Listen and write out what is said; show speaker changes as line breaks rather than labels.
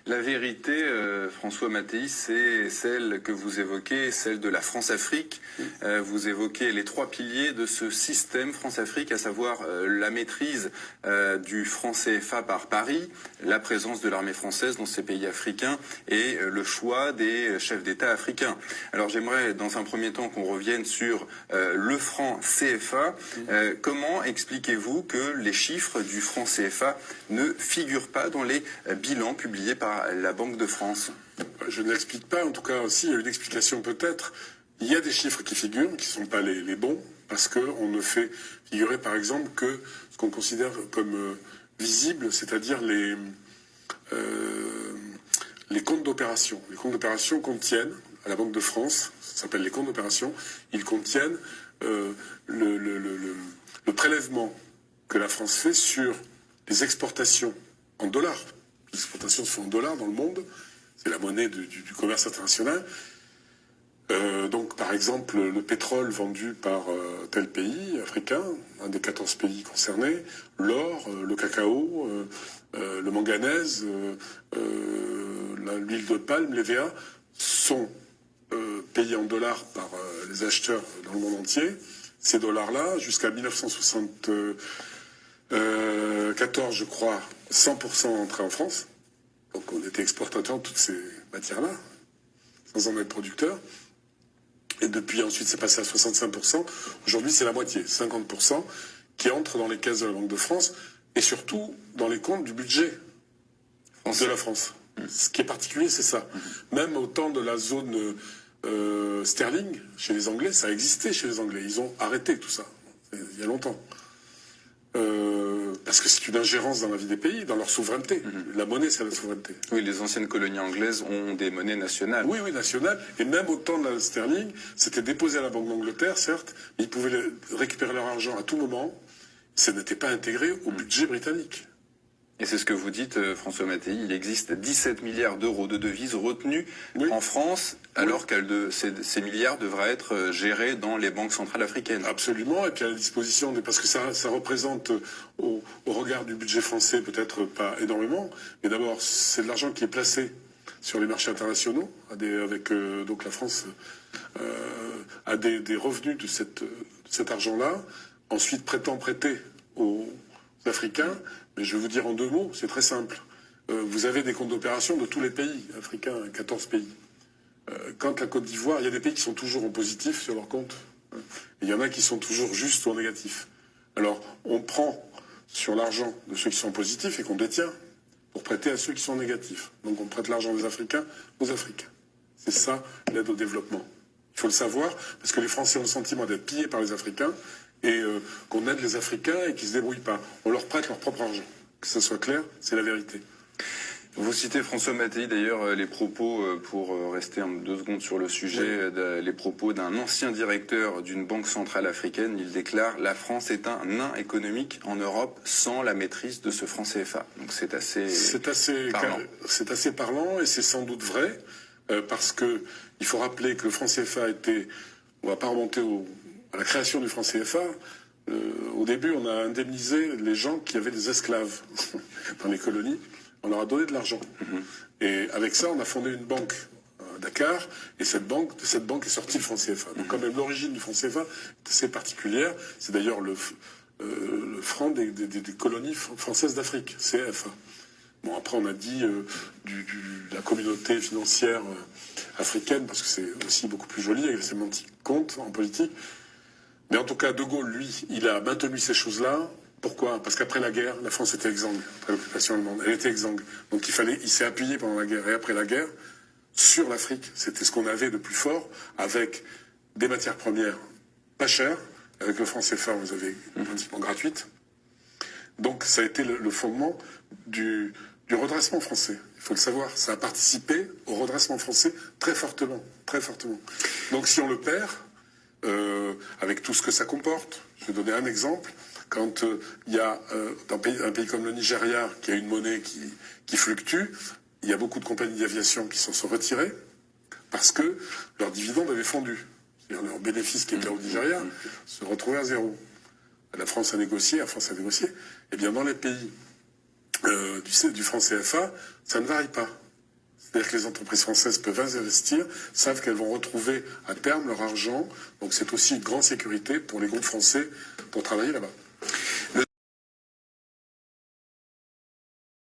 La vérité, François Mattei, c'est celle que vous évoquez, celle de la France-Afrique. Vous évoquez les trois piliers de ce système France-Afrique, à savoir la maîtrise du franc CFA par Paris, la présence de l'armée française dans ces pays africains et le choix des chefs d'État africains. Alors j'aimerais dans un premier temps qu'on revienne sur le franc CFA. Comment expliquez-vous que les chiffres du franc CFA ne figurent pas dans les bilans publiés par la Banque de France?
Je ne l'explique pas, en tout cas, si, il y a une explication peut-être. Il y a des chiffres qui figurent, qui ne sont pas les bons, parce qu'on ne fait figurer, par exemple, que ce qu'on considère comme visible, c'est-à-dire les comptes d'opération. Les comptes d'opération contiennent, à la Banque de France, ça s'appelle les comptes d'opération, ils contiennent le prélèvement que la France fait sur les exportations en dollars. Les exportations se font en dollars dans le monde, c'est la monnaie du commerce international. Donc, par exemple, le pétrole vendu par tel pays africain, un des 14 pays concernés, l'or, le cacao, le manganèse, l'huile de palme, l'EVA, sont payés en dollars par les acheteurs dans le monde entier. Ces dollars-là, jusqu'à 1974, je crois, 100% entraient en France. Donc on était exportateur de toutes ces matières-là, sans en être producteur. Et depuis, ensuite, c'est passé à 65%. Aujourd'hui, c'est la moitié, 50%, qui entre dans les caisses de la Banque de France et surtout dans les comptes du budget de la France. Ce qui est particulier, c'est ça. Même au temps de la zone sterling, chez les Anglais, ça existait chez les Anglais. Ils ont arrêté tout ça, il y a longtemps. Parce que c'est une ingérence dans la vie des pays, dans leur souveraineté. La monnaie, c'est la souveraineté.
Oui, les anciennes colonies anglaises ont des monnaies nationales.
Oui, nationales. Et même au temps de la sterling, c'était déposé à la Banque d'Angleterre, certes, mais ils pouvaient récupérer leur argent à tout moment. Ça n'était pas intégré au budget britannique.
Et c'est ce que vous dites, François Mattei, il existe 17 milliards d'euros de devises retenues en France, alors que ces milliards devraient être gérés dans les banques centrales africaines.
Absolument, et puis à la disposition, parce que ça représente, au regard du budget français, peut-être pas énormément, mais d'abord, c'est de l'argent qui est placé sur les marchés internationaux, avec donc la France a des revenus de cet argent-là, ensuite prêter aux Africains. Mais je vais vous dire en 2 mots, c'est très simple. Vous avez des comptes d'opération de tous les pays africains, 14 pays. Quand la Côte d'Ivoire, il y a des pays qui sont toujours en positif sur leur compte. Il y en a qui sont toujours juste ou en négatif. Alors, on prend sur l'argent de ceux qui sont positifs et qu'on détient pour prêter à ceux qui sont négatifs. Donc on prête l'argent des Africains aux Africains. C'est ça l'aide au développement. Il faut le savoir, parce que les Français ont le sentiment d'être pillés par les Africains, et qu'on aide les Africains et qu'ils ne se débrouillent pas. On leur prête leur propre argent. Que ça soit clair, c'est la vérité.
Vous citez François Mattei, d'ailleurs, les propos, pour rester 2 secondes sur le sujet, les propos d'un ancien directeur d'une banque centrale africaine. Il déclare « La France est un nain économique en Europe sans la maîtrise de ce franc CFA ». Donc c'est assez parlant.
C'est assez parlant et c'est sans doute vrai, parce que il faut rappeler que le franc CFA était... On ne va pas remonter à la création du franc CFA. Au début, on a indemnisé les gens qui avaient des esclaves dans les colonies. On leur a donné de l'argent. Et avec ça, on a fondé une banque à Dakar. Et de cette banque est sorti le franc CFA. Donc quand même, l'origine du franc CFA est assez particulière. C'est d'ailleurs le franc des colonies françaises d'Afrique, CFA. Bon, après, on a dit de la communauté financière africaine, parce que c'est aussi beaucoup plus joli, avec les sémantiques compte en politique. Mais en tout cas, De Gaulle, lui, il a maintenu ces choses-là. Pourquoi? Parce qu'après la guerre, la France était exsangue, après l'occupation allemande. Elle était exsangue. Donc il s'est appuyé pendant la guerre et après la guerre sur l'Afrique. C'était ce qu'on avait de plus fort, avec des matières premières pas chères. Avec le franc CFA, vous avez pratiquement gratuite. Donc ça a été le fondement du redressement français. Il faut le savoir. Ça a participé au redressement français très fortement. Très fortement. Donc si on le perd... avec tout ce que ça comporte. Je vais donner un exemple. Quand il y a dans un pays comme le Nigeria, qui a une monnaie qui fluctue, il y a beaucoup de compagnies d'aviation qui s'en sont retirées parce que leurs dividendes avaient fondu. C'est-à-dire leurs bénéfices qui étaient au Nigeria se retrouvaient à zéro. La France a négocié, Eh bien, dans les pays du franc CFA, ça ne varie pas. C'est-à-dire que les entreprises françaises peuvent investir, savent qu'elles vont retrouver à terme leur argent. Donc c'est aussi une grande sécurité pour les groupes français pour travailler là-bas.